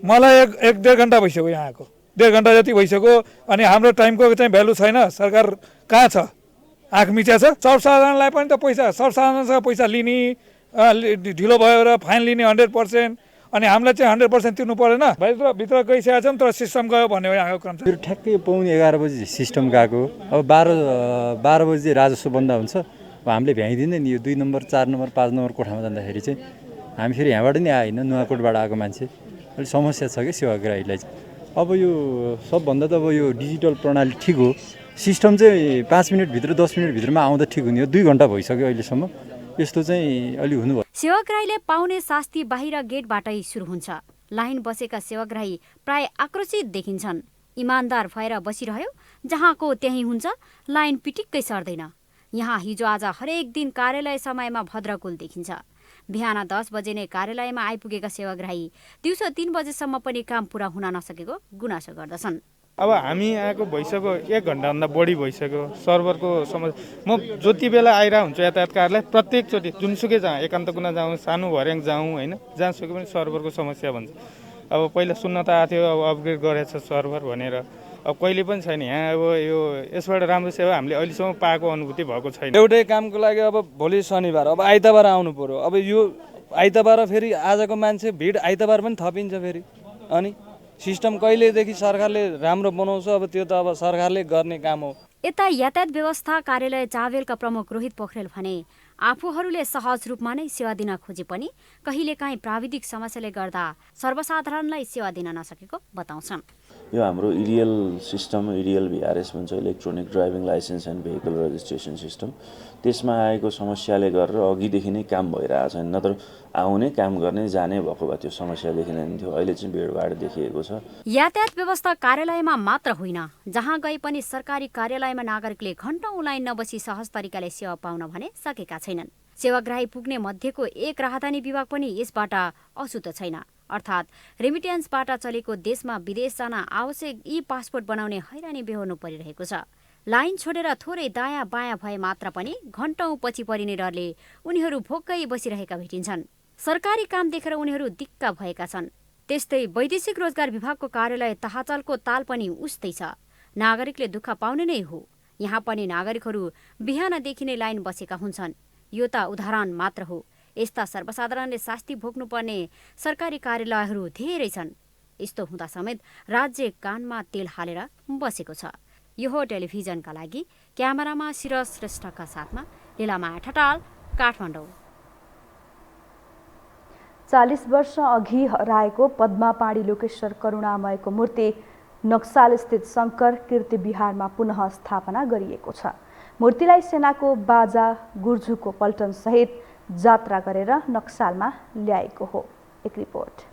मलाई एक 1.5 घण्टा भइसक्यो यहाँ आएको, 1.5 घण्टा जति भइसक्यो। अनि हाम्रो टाइमको चाहिँ भ्यालु छैन। सरकार कहाँ छ? आँख मिच्या छ। सर्वसाधारणलाई पनि त पैसा, सर्वसाधारणसँग पैसा लिने, ढिलो भयो र फाइन लिने 100%, अनि हामीलाई चाहिँ 100% तिर्नु परेन। भित्र गइसकेका छौँ तर सिस्टम गयो भन्ने यहाँको क्रम छ। ठ्याक्कै पाउने 11 बजी सिस्टम गएको, अब 12 बजी राजस्व बन्द हुन्छ। अब हामीले भ्याइदिँदैन नि। यो 2 नम्बर 4 नम्बर 5 नम्बर कोठामा जाँदाखेरि चाहिँ हामी फेरि यहाँबाट नि आएन, नुवाकोटबाट आएको मान्छे, अलिक समस्या छ कि सेवाग्राहीलाई चाहिँ। अब यो सबभन्दा त अब यो डिजिटल प्रणाली ठिक हो। सिस्टम चाहिँ 5 मिनटभित्र 10 मिनटभित्रमा आउँदा ठिक हुने हो। 2 घण्टा भइसक्यो अहिलेसम्म। यस्तो चाहिँ अलि हुनुभयो। सेवाग्राहीले पाउने शास्ति बाहिर गेटबाटै सुरु हुन्छ। लाइन बसेका सेवाग्राही प्राय आक्रोशित देखिन्छन्। इमान्दार भएर बसिरह्यो, जहाँको त्यही हुन्छ, लाइन पिटिक्कै सर्दैन। यहाँ हिजो आज हरेक दिन कार्यालय समयमा भद्रकुल देखिन्छ। बिहान 10 बजे नै कार्यालयमा आइपुगेका सेवाग्राही दिउँसो 3 बजेसम्म पनि काम पूरा हुन नसकेको गुनासो गर्दछन्। अब हामी आएको भइसक्यो 1 घण्टाभन्दा बढी भइसक्यो। सर्भरको समस्या। म जति बेला आइरहेको हुन्छु यातायात कार्यालय, प्रत्येकचोटि जुनसुकै जहाँ एकान्त कुना जाउँ, सानो भर्याङ जाउँ, होइन, जहाँसुकै पनि सर्भरको समस्या भन्छ। अब पहिला सुन्न त आएको थियो अब अपग्रेड गरेछ सर्भर भनेर, अब कहिले पनि छैन। यहाँ अब यो यसबाट राम्रो सेवा हामीले अहिलेसम्म पाएको अनुभूति भएको छैन। एउटै कामको लागि अब भोलि शनिबार, अब आइतबार आउनु पर्यो। अब यो आइतबार फेरि आजको मान्छे भिड आइतबार पनि थपिन्छ फेरि। अनि सिस्टम कहिलेदेखि सरकारले राम्रो बनाउँछ, अब त्यो त अब सरकारले गर्ने काम हो। यता यातायात व्यवस्था कार्यालय चाबेलका प्रमुख रोहित पोखरेल भने आफूहरूले सहज रूपमा नै सेवा दिन खोजे पनि कहिलेकाहीँ प्राविधिक समस्याले गर्दा सर्वसाधारणलाई सेवा दिन नसकेको बताउँछन्। यो हाम्रो इडिएल सिस्टम, इडिएल VRS भन्छ, electronic driving licence and vehicle registration system, त्यसमा आएको समस्याले गरेर अघिदेखि नै काम भइरहेको छैन। नत्र आउने काम गर्ने जाने भएको भए त्यो समस्या देखिँदैन थियो। अहिले चाहिँ भिडभाड देखिएको छ। यातायात व्यवस्था कार्यालयमा मात्र होइन, जहाँ गए पनि सरकारी कार्यालयमा नागरिकले घण्टौं लाइन नबसी सहज तरिकाले सेवा पाउन भने सकेका छैनन्। सेवाग्राही पुग्ने मध्येको एक राहदानी विभाग पनि यसबाट अछुत छैन। अर्थात् रेमिट्यान्सबाट चलेको देशमा विदेश जान आवश्यक पासपोर्ट बनाउने हैरानी बेहोर्नु परिरहेको छ। लाइन छोडेर थोरै दायाँ बायाँ भए मात्र पनि घण्टौं पछि परिने डरले उनीहरू भोकै बसिरहेका भेटिन्छन्। सरकारी काम देखेर उनीहरू दिक्क भएका छन्। त्यस्तै वैदेशिक रोजगार विभागको कार्यालय तहाचलको ताल पनि उस्तै छ। नागरिकले दुःख पाउने नै हो। यहाँ पनि नागरिकहरू बिहानदेखि नै लाइन बसेका हुन्छन्। यो त उदाहरण मात्र हो। यस्ता सर्वसाधारणले शास्ति भोग्नुपर्ने सरकारी कार्यालयहरू धेरै छन्। यस्तो हुँदा समेत राज्य कानमा तेल हालेर बसेको छ। यो हो टेलिभिजनका लागि क्यामेरामा सिरस श्रेष्ठका साथमा लीलामाया ठटाल, काठमाडौँ। 40 वर्ष अघि हराएको पद्मापाणी लोकेश्वर करुणामयको मूर्ति नक्साल स्थित शङ्कर कीर्ति विहारमा पुनः स्थापना गरिएको छ। मूर्तिलाई सेनाको बाजा गुर्जुको पल्टन सहित जात्रा गरेर नक्सालमा ल्याएको हो। एक रिपोर्ट।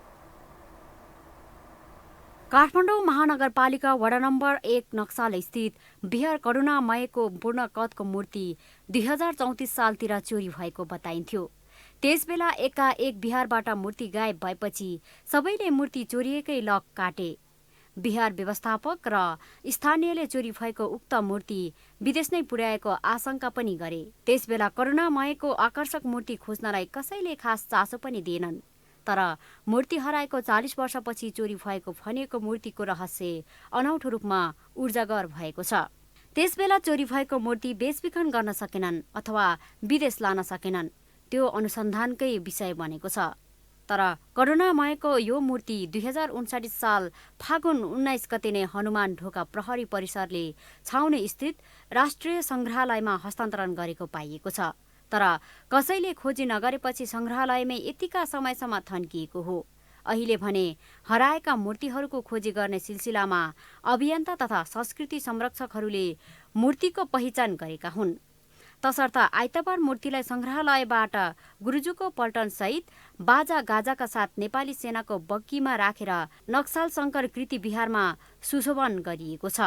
काठमाडौँ महानगरपालिका वडा नम्बर 1 नक्साल स्थित बिहार करुणामयको पूर्ण कदको मूर्ति 2034 सालतिर चोरी भएको बताइन्थ्यो। त्यसबेला एकाएक बिहारबाट मूर्ति गायब भएपछि सबैले मूर्ति चोरिएकै लक काटे। बिहार व्यवस्थापक र स्थानीयले चोरी भएको उक्त मूर्ति विदेश नै पुर्याएको आशंका पनि गरे। त्यसबेला करुणामयको आकर्षक मूर्ति खोज्नलाई कसैले खास चासो पनि दिएनन्। तर मूर्ति हराएको 40 वर्षपछि चोरी भएको भनिएको मूर्तिको रहस्य अनौठो रूपमा उजागर भएको छ। त्यसबेला चोरी भएको मूर्ति बेचबिखन गर्न सकेनन् अथवा विदेश लान सकेनन्। त्यो अनुसन्धानकै विषय बनेको छ। तर करुणामयको यो मूर्ति 2059 साल फागुन 19 गते नै हनुमान ढोका प्रहरी परिसरले छाउने स्थित राष्ट्रिय संग्रहालयमा हस्तान्तरण गरेको पाइएको छ। तर कसैले खोजी नगरेपछि संग्रहालयमै यतिका समयसम्म थन्किएको हो। अहिले भने हराएका मूर्तिहरूको खोजी गर्ने सिलसिलामा अभियन्ता तथा संस्कृति संरक्षकहरूले मूर्तिको पहिचान गरेका हुन्। तसर्थ आइतबार मूर्तिलाई संग्रहालयबाट गुरुजुको पल्टन सहित बाजा गाजाका साथ नेपाली सेनाको बग्गीमा राखेर नक्सल शङ्कर कृति विहारमा सुशोभन गरिएको छ।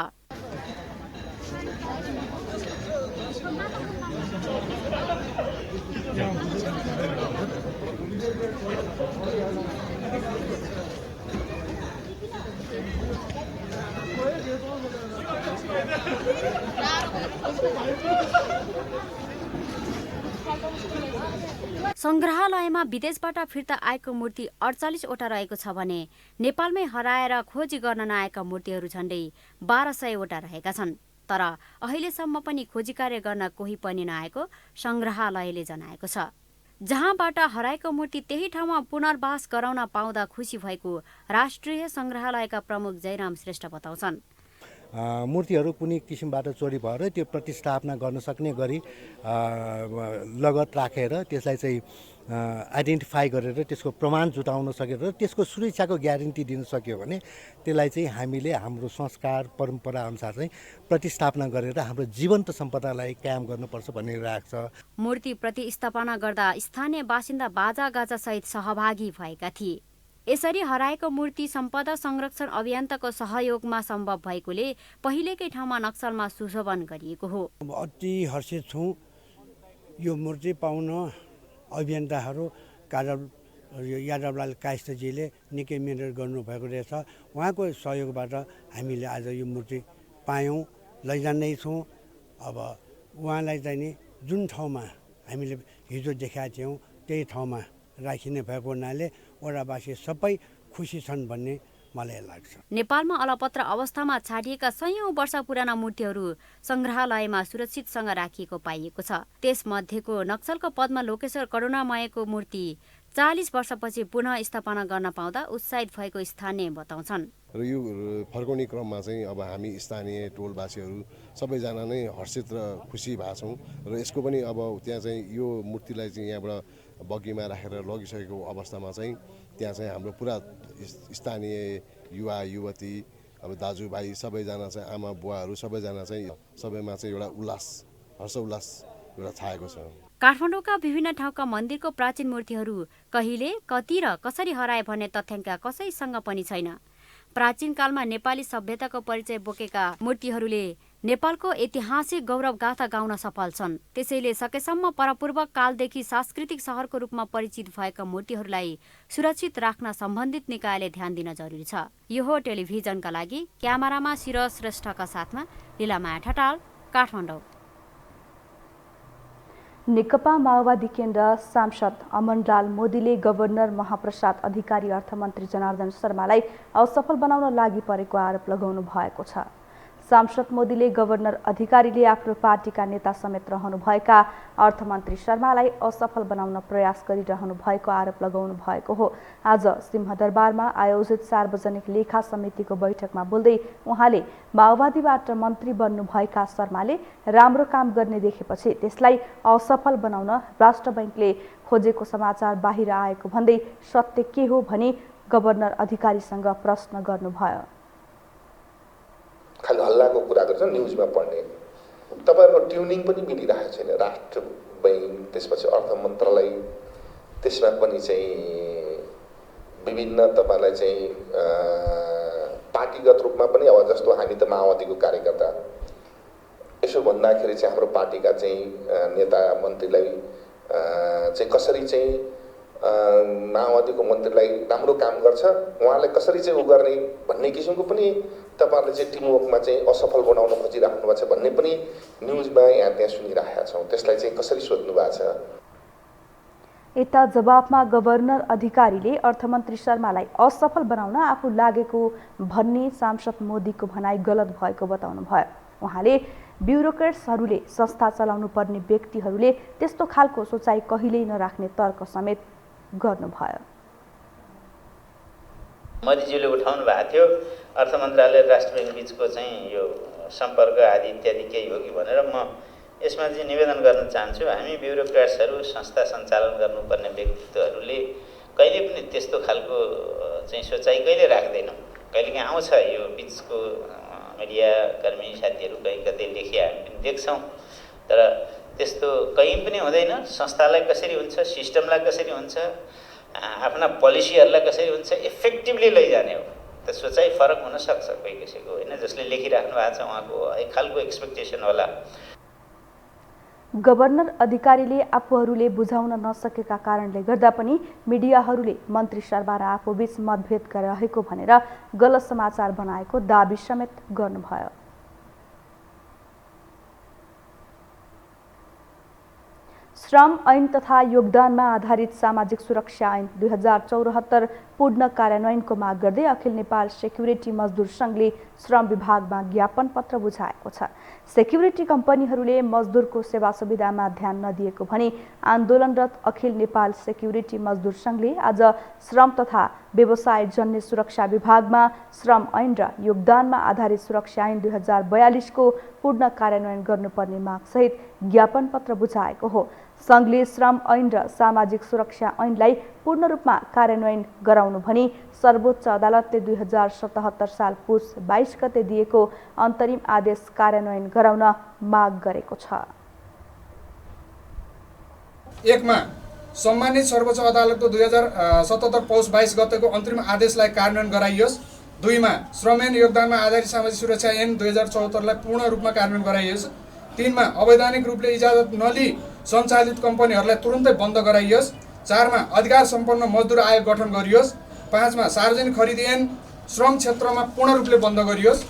संग्रहालयमा विदेशबाट फिर्ता आएको मूर्ति 48 वटा रहेको छ भने नेपालमै हराएर खोजी गर्न नआएका मूर्तिहरू झण्डै 1200 वटा रहेका छन्। तर अहिलेसम्म पनि खोजी कार्य गर्न कोही पनि नआएको संग्रहालयले जनाएको छ। जहाँबाट हराएको मूर्ति त्यही ठाउँमा पुनर्वास गराउन पाउँदा खुसी भएको राष्ट्रिय संग्रहालयका प्रमुख जयराम श्रेष्ठ बताउँछन्। मूर्तिहरू कुनै किसिमबाट चोरी भएर त्यो प्रतिस्थापना गर्न सक्ने गरी लगत राखेर त्यसलाई चाहिँ आइडेन्टिफाई गरेर त्यसको प्रमाण जुटाउन सकेर त्यसको सुरक्षाको ग्यारेन्टी दिन सक्यो भने त्यसलाई चाहिँ हामीले हाम्रो संस्कार परम्परा अनुसार चाहिँ प्रतिस्थापना गरेर हाम्रो जीवन्त सम्पदालाई कायम गर्नुपर्छ भन्ने राख्छ। मूर्ति प्रतिस्थापना गर्दा स्थानीय बासिन्दा बाजागाजा सहित सहभागी भएका थिए। यसरी हराएको मूर्ति सम्पदा संरक्षण अभियान्तको सहयोगमा सम्भव भएकोले पहिलेकै ठाउँमा नक्सलमा सुशोभन गरिएको हो। अति हर्षित छौँ। यो मूर्ति पाउन अभियन्ताहरू यादवलाल कायस्थजीले निकै मिहिनेत गर्नुभएको रहेछ। उहाँको सहयोगबाट हामीले आज यो मूर्ति पायौँ, लैजान्दैछौँ। अब उहाँलाई चाहिँ नि जुन ठाउँमा हामीले हिजो देखाएको थियौँ त्यही ठाउँमा राखिने भएको हुनाले वडावासी सबै खुसी छन् भन्ने मलाई लाग्छ। नेपालमा अलपत्र अवस्थामा छाडिएका सयौं वर्ष पुराना मूर्तिहरू संग्रहालयमा सुरक्षितसँग राखिएको पाइएको छ। त्यसमध्येको नक्सलको पदमा लोकेश्वर करुणामयको मूर्ति 40 वर्षपछि पुनः स्थापना गर्न पाउँदा उत्साहित भएको स्थानीय बताउँछन्। र यो फर्काउने क्रममा चाहिँ अब हामी स्थानीय टोलवासीहरू सबैजना नै हर्षित र खुसी भएको छौँ। र यसको पनि अब त्यहाँ चाहिँ यो मूर्तिलाई चाहिँ यहाँबाट बग्गीमा राखेर लगिसकेको अवस्थामा चाहिँ त्यहाँ चाहिँ हाम्रो पुरा स्थानीय युवा युवती अब दाजुभाइ सबैजना चाहिँ आमा बुवाहरू सबैजना चाहिँ सबैमा चाहिँ एउटा उल्लास हर्ष उल्लास एउटा छाएको छ। काठमाडौँका विभिन्न ठाउँका मन्दिरको प्राचीन मूर्तिहरू कहिले कति र कसरी हराए भन्ने तथ्याङ्क कसैसँग पनि छैन। प्राचीन कालमा नेपाली सभ्यताको परिचय बोकेका मूर्तिहरूले नेपालको ऐतिहासिक गौरव गाथा गाउन सफल छन्। त्यसैले सकेसम्म परपूर्व कालदेखि सांस्कृतिक सहरको रूपमा परिचित भएका मूर्तिहरूलाई सुरक्षित राख्न सम्बन्धित निकायले ध्यान दिन जरुरी छ। यो हो टेलिभिजनका लागि क्यामेरामा शिरज श्रेष्ठका साथमा लीलामाया ठटाल, काठमाडौँ। नेकपा माओवादी केन्द्र सांसद अमनलाल मोदीले गभर्नर महाप्रसाद अधिकारी अर्थमन्त्री जनार्दन शर्मालाई असफल बनाउन लागि परेको आरोप लगाउनु भएको छ। सांसद मोदीले गभर्नर अधिकारीले आफ्नो पार्टीका नेता समेत रहनुभएका अर्थमन्त्री शर्मालाई असफल बनाउन प्रयास गरिरहनु भएको आरोप लगाउनु भएको हो। आज सिंहदरबारमा आयोजित सार्वजनिक लेखा समितिको बैठकमा बोल्दै उहाँले माओवादीबाट मन्त्री बन्नुभएका शर्माले राम्रो काम गर्ने देखेपछि त्यसलाई असफल बनाउन राष्ट्र बैंकले खोजेको समाचार बाहिर आएको भन्दै सत्य के हो भनी गभर्नर अधिकारीसँग प्रश्न गर्नुभयो। खालि हल्लाको कुरा गर्छ, न्युजमा पढ्ने तपाईँहरूको ट्युनिङ पनि मिलिरहेको छैन। राष्ट्र बैङ्क, त्यसपछि अर्थ मन्त्रालय, त्यसमा पनि चाहिँ विभिन्न तपाईँलाई चाहिँ पार्टीगत रूपमा पनि अब जस्तो हामी त माओवादीको कार्यकर्ता, यसो भन्दाखेरि चाहिँ हाम्रो पार्टीका चाहिँ नेता मन्त्रीलाई चाहिँ कसरी चाहिँ माओवादीको मन्त्रीलाई राम्रो काम गर्छ उहाँलाई कसरी चाहिँ उ गर्ने भन्ने किसिमको पनि तपाईँहरूले चाहिँ टिमवर्कमा चाहिँ असफल बनाउन खोजिराख्नु भएको छ भन्ने पनि न्युजमा यहाँ त्यहाँ सुनिरहेका छौँ। त्यसलाई चाहिँ कसरी सोध्नु भएको छ? यता जवाफमा गभर्नर अधिकारीले अर्थमन्त्री शर्मालाई असफल बनाउन आफू लागेको भन्ने सांसद मोदीको भनाइ गलत भएको बताउनु भयो। उहाँले ब्युरोक्रेट्सहरूले संस्था चलाउनु पर्ने व्यक्तिहरूले त्यस्तो खालको सोचाइ कहिल्यै नराख्ने तर्क समेत गर्नुभयो। मोदीज्यूले उठाउनु भएको थियो अर्थ मन्त्रालय राष्ट्र ब्याङ्क बीचको चाहिँ यो सम्पर्क आदि इत्यादि केही हो कि भनेर म यसमा चाहिँ निवेदन गर्न चाहन्छु। हामी ब्युरोक्रेट्सहरू संस्था सञ्चालन गर्नुपर्ने व्यक्तित्वहरूले कहिले पनि त्यस्तो खालको चाहिँ सोचाइ कहिले राख्दैनौँ। कहिलेकाहीँ आउँछ यो बिचको मिडियाकर्मी साथीहरू कहीँ कतै लेखिया हामी पनि देख्छौँ, तर त्यस्तो कहीँ पनि हुँदैन। संस्थालाई कसरी हुन्छ, सिस्टमलाई कसरी हुन्छ, आफ्ना पोलिसीहरूलाई कसरी हुन्छ इफेक्टिभली लैजाने हो। त सोचाइ फरक हुनसक्छ कोही कसैको होइन, जसले लेखिराख्नु भएको छ उहाँको एक खालको एक्सपेक्टेसन होला। गभर्नर अधिकारीले आफूहरूले बुझाउन नसकेका कारणले गर्दा पनि मिडियाहरूले मन्त्री शर्मा र आफूबीच मतभेद रहेको भनेर गलत समाचार बनाएको दाबी समेत गर्नुभयो। श्रम ऐन तथा योगदानमा आधारित सामाजिक सुरक्षा ऐन 2074 पूर्ण कार्यान्वयनको माग गर्दै अखिल नेपाल सेक्युरिटी मजदुर सङ्घले श्रम विभागमा ज्ञापन पत्र बुझाएको छ। सेक्युरिटी कम्पनीहरूले मजदुरको सेवा सुविधामा ध्यान नदिएको भनी आन्दोलनरत अखिल नेपाल सेक्युरिटी मजदुर सङ्घले आज श्रम तथा व्यवसाय जन्य सुरक्षा विभागमा श्रम ऐन र योगदानमा आधारित सुरक्षा ऐन 2042 को पूर्ण कार्यान्वयन गर्नुपर्ने मागसहित ज्ञापन पत्र बुझाएको हो। सङ्घले श्रम ऐन र सामाजिक सुरक्षा ऐनलाई पूर्ण रूपमा कार्यान्वयन गराउनु भनी सर्वोच्च अदालतले 2077 साल पुस 22 गते दिएको अन्तरिम आदेश कार्यान्वयन गराउन माग गरेको छ। एकमा सम्मानित सर्वोच्च अदालतको 2077 पौष 22 गतेको अन्तरिम आदेशलाई कार्यान्वयन गराइयोस्। 2 मा श्रम ऐन योगदानमा आधारित सामाजिक सुरक्षा ऐन 2074 लाई पूर्ण रूपमा कार्यान्वयन गराइयोस्। 3 मा अवैधानिक रूपले इजाजत नलिई सञ्चालित कम्पनीहरूलाई तुरुन्तै बन्द गराइयोस्। 4 मा अधिकार सम्पन्न मजदुर आयोग गठन गरियोस्। 5 मा सार्वजनिक खरिद ऐन श्रम क्षेत्रमा पूर्ण रूपले बन्द गरियोस्।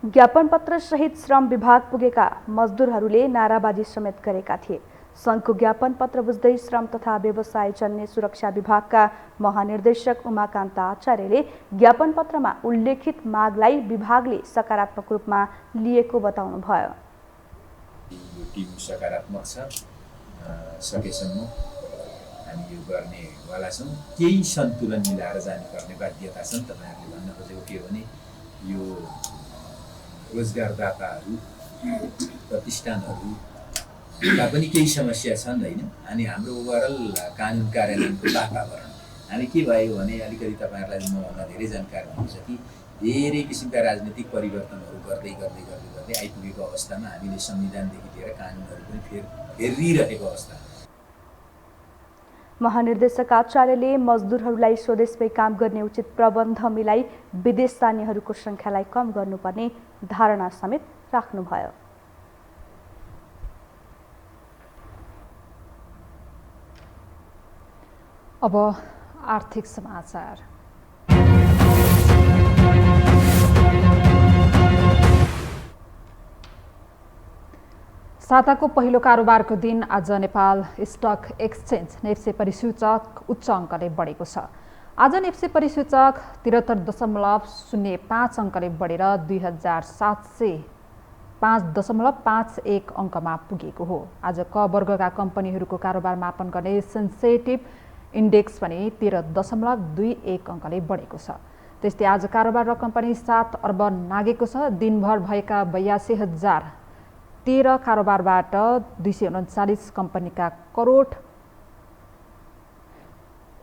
ज्ञापन पत्र सहित श्रम विभाग पुगेका मजदुरहरूले नाराबाजी समेत गरेका थिए। सङ्घको ज्ञापन पत्र बुझ्दै श्रम तथा व्यवसाय जन्य सुरक्षा विभागका महानिर्देशक उमाकान्त आचार्यले ज्ञापन पत्रमा उल्लेखित मागलाई विभागले सकारात्मक रूपमा लिएको बताउनुभयो। यो टिम सकारात्मक छ, सकेसम्म हामी यो गर्नेवाला छौँ। केही सन्तुलन मिलाएर जानुपर्ने बाध्यता छन्। तपाईँहरूले भन्न खोजेको के हो भने यो रोजगारदाताहरू प्रतिष्ठानहरूका पनि केही समस्या छन् होइन। अनि हाम्रो ओभरअल कानुन कार्यान्वयनको वातावरण हामी के भयो भने अलिकति तपाईँहरूलाई मभन्दा धेरै जानकार हुनुहुन्छ कि धेरै किसिमका राजनीतिक परिवर्तनहरू गर्दै आइपुगेको अवस्थामा हामीले संविधानदेखि लिएर कानुनहरू पनि फेरिरहेको अवस्था। महानिर्देशक आचार्यले मजदुरहरूलाई स्वदेशमै काम गर्ने उचित प्रबन्ध मिलाई विदेश जानेहरूको सङ्ख्यालाई कम गर्नुपर्ने धारणा समेत राख्नुभयो। अब आर्थिक समाचार। साताको पहिलो कारोबारको दिन आज नेपाल स्टक एक्सचेन्ज नेप्से परिसूचक उच्च अङ्कले बढेको छ। आज नेप्से परिसूचक 73.05 अङ्कले बढेर 2705.51 अङ्कमा पुगेको हो। आज क वर्गका कम्पनीहरूको कारोबार मापन गर्ने सेन्सेटिभ इन्डेक्स पनि 13.21 अङ्कले बढेको छ। त्यस्तै आज कारोबार रकम पनि 7 अर्ब नागेको छ। दिनभर भएका 82,013 कारोबारबाट 239 कम्पनीका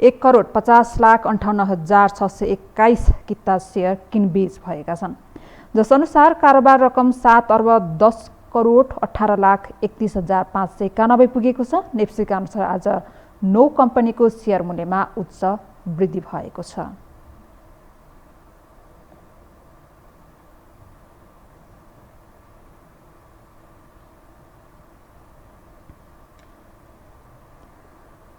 1,50,58,621 किता सेयर किनबेच भएका छन्। जसअनुसार कारोबार रकम 7 अर्ब 10,18,31,591 पुगेको छ। नेप्सीका अनुसार आज 9 कम्पनीको सेयर मूल्यमा उच्च वृद्धि भएको छ।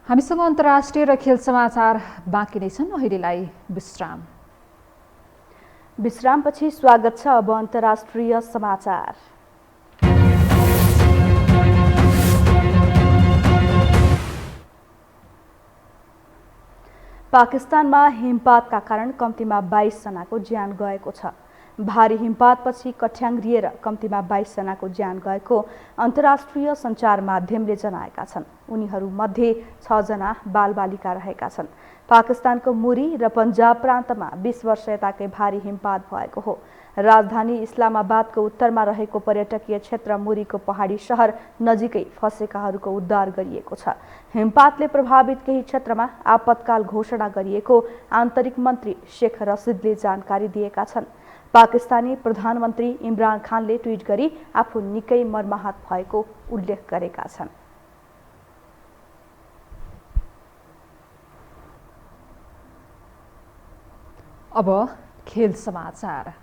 हामीसँग अन्तर्राष्ट्रिय र खेल समाचार बाँकी नै छन्। अहिलेलाई विश्राम। विश्रामपछि स्वागत छ अब अन्तर्राष्ट्रिय समाचार। पाकिस्तानमा हिमपातका कारण कम्तीमा 22 जनाको ज्यान गएको छ। भारी हिमपातपछि कठ्याङ्ग्रिएर कम्तीमा 22 जनाको ज्यान गएको अन्तर्राष्ट्रिय सञ्चार माध्यमले जनाएका छन्। उनीहरूमध्ये 6 जना बालबालिका रहेका छन्। पाकिस्तानको मुरी र पन्जाब प्रान्तमा 20 वर्ष यताकै भारी हिमपात भएको हो। राजधानी इस्लामाबादको उत्तरमा रहेको पर्यटकीय क्षेत्र मुरीको पहाडी सहर नजिकै फँसेकाहरूको उद्धार गरिएको छ। हिमपातले प्रभावित केही क्षेत्रमा आपतकाल घोषणा गरिएको आन्तरिक मन्त्री शेख रसिदले जानकारी दिएका छन्। पाकिस्तानी प्रधानमन्त्री इमरान खानले ट्विट गरी आफू निकै मर्माहत भएको उल्लेख गरेका छन्। अब खेल समाचार।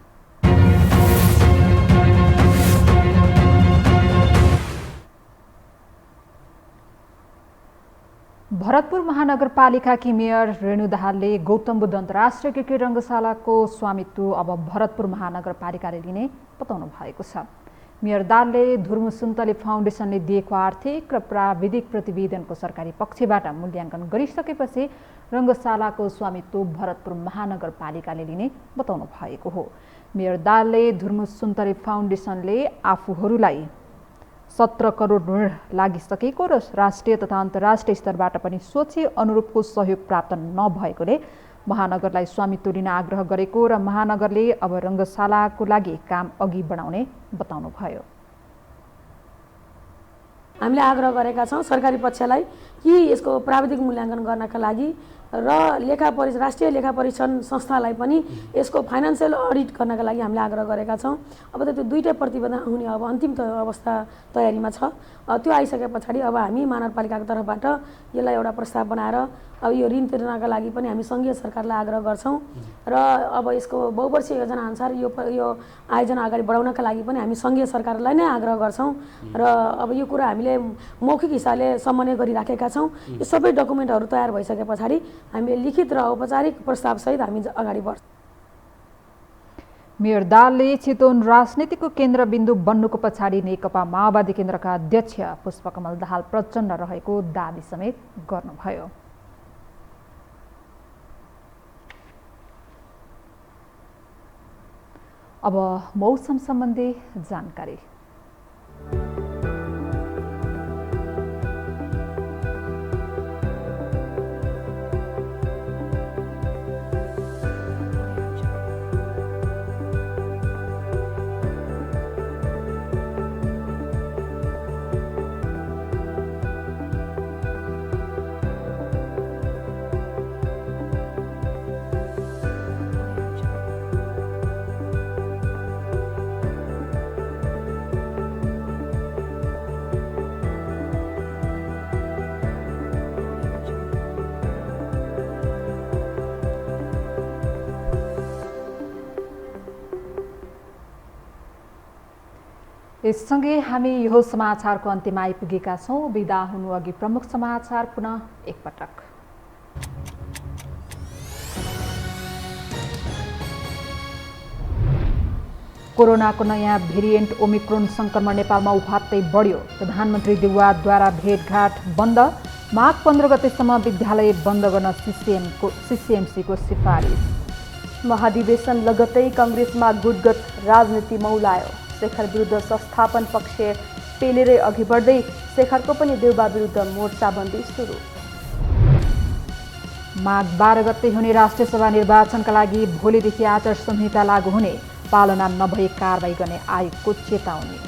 भरतपुर महानगरपालिकाकी मेयर रेणु दाहालले गौतम बुद्ध अन्तर्राष्ट्रिय क्रिकेट रङ्गशालाको स्वामित्व अब भरतपुर महानगरपालिकाले लिने बताउनु भएको छ। मेयर दाहालले धुर्मु सुन्तले फाउन्डेसनले दिएको आर्थिक र प्राविधिक प्रतिवेदनको सरकारी पक्षबाट मूल्याङ्कन गरिसकेपछि रङ्गशालाको स्वामित्व भरतपुर महानगरपालिकाले लिने बताउनु भएको हो। मेयर दाहालले धुर्मु सुन्तले फाउन्डेसनले आफूहरूलाई 17 करोड ऋण लागिसकेको र राष्ट्रिय तथा अन्तर्राष्ट्रिय स्तरबाट पनि सोचे अनुरूपको सहयोग प्राप्त नभएकोले महानगरलाई स्वामित्व लिन आग्रह गरेको र महानगरले अब रङ्गशालाको लागि काम अघि बढाउने बताउनुभयो। हामीले आग्रह गरेका छौँ सरकारी पक्षलाई कि यसको प्राविधिक मूल्याङ्कन गर्नका लागि र राष्ट्रिय लेखा परीक्षण संस्थालाई पनि यसको फाइनान्सियल अडिट गर्नका लागि हामीले आग्रह गरेका छौँ। अब त त्यो दुईटै प्रतिवेदन आउने अब अन्तिम अवस्था तयारीमा छ। त्यो आइसके पछाडि अब हामी महानगरपालिकाको तर्फबाट यसलाई एउटा प्रस्ताव बनाएर अब यो ऋण तिर्नका लागि पनि हामी सङ्घीय सरकारलाई आग्रह गर्छौँ र अब यसको बहुवर्षीय योजना अनुसार यो आयोजना अगाडि बढाउनका लागि पनि हामी सङ्घीय सरकारलाई नै आग्रह गर्छौँ र अब यो कुरा हामीले मौखिक हिसाबले समन्वय गरिराखेका छौँ। यो सबै डकुमेन्टहरू तयार भइसके पछाडि हामीले लिखित र औपचारिक प्रस्तावसहित हामी अगाडि बढ्छौँ। मेयर दाहालले चितवन राजनीतिको केन्द्रबिन्दु बन्नुको पछाडि नेकपा माओवादी केन्द्रका अध्यक्ष पुष्पकमल दाहाल प्रचण्ड रहेको दाबी समेत गर्नुभयो। अब मौसम सम्बन्धी जानकारी। यससँगै हामी यो समाचारको अन्त्यमा आइपुगेका छौँ। बिदा हुनु अघि प्रमुख समाचार पुनः एकपटक। कोरोनाको नयाँ भेरिएन्ट ओमिक्रोन संक्रमण नेपालमा उहात्तै बढ्यो। प्रधानमन्त्री देउवाद्वारा भेटघाट बन्द। माघ 15 गतेसम्म विद्यालय बन्द गर्न सिसिएमसीको सिफारिस। महाधिवेशन लगत्तै काङ्ग्रेसमा गुटगत राजनीति मौलायो। शेखर विरुद्ध संस्थापन पक्ष पेलेरै अघि बढ्दै शेखरको पनि देउबा विरुद्ध मोर्चाबन्दी सुरु। माघ 12 गते हुने राष्ट्रिय सभा निर्वाचनका लागि भोलिदेखि आचार संहिता लागू हुने। पालना नभए कारबाही गर्ने आयोगको चेतावनी।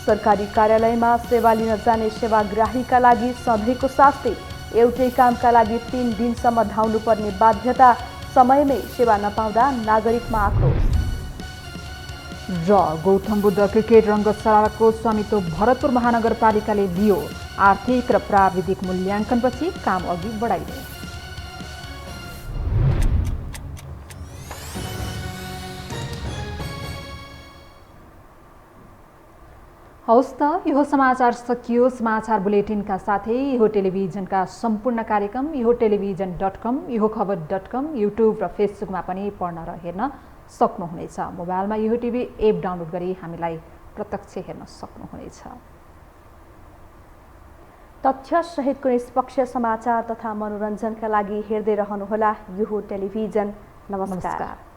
सरकारी कार्यालयमा सेवा लिन जाने सेवाग्राहीका लागि सधैँको शास्ति। एउटै कामका लागि 3 दिनसम्म धाउनुपर्ने बाध्यता। समयमै सेवा नपाउँदा नागरिकमा आक्रोश। र गौतम बुद्ध क्रिकेट रङ्गशालाको स्वामित्व भरतपुर महानगरपालिकाले लियो। आर्थिक र प्राविधिक मूल्याङ्कनपछि काम अघि बढाइने। हौस् त यो समाचार सकियो। समाचार बुलेटिनका साथै यो टेलिभिजनका सम्पूर्ण कार्यक्रम यो टेलिभिजन.com, यो खबर.com, युट्युब र फेसबुकमा पनि पढ्न र हेर्न सक्नुहुनेछ। मोबाइलमा यो टिभी एप डाउनलोड गरी हामीलाई प्रत्यक्ष हेर्न सक्नुहुनेछ। तथ्यसहितको निष्पक्ष समाचार तथा मनोरञ्जनका लागि हेर्दै रहनुहोला यो टेलिभिजन। नमस्कार।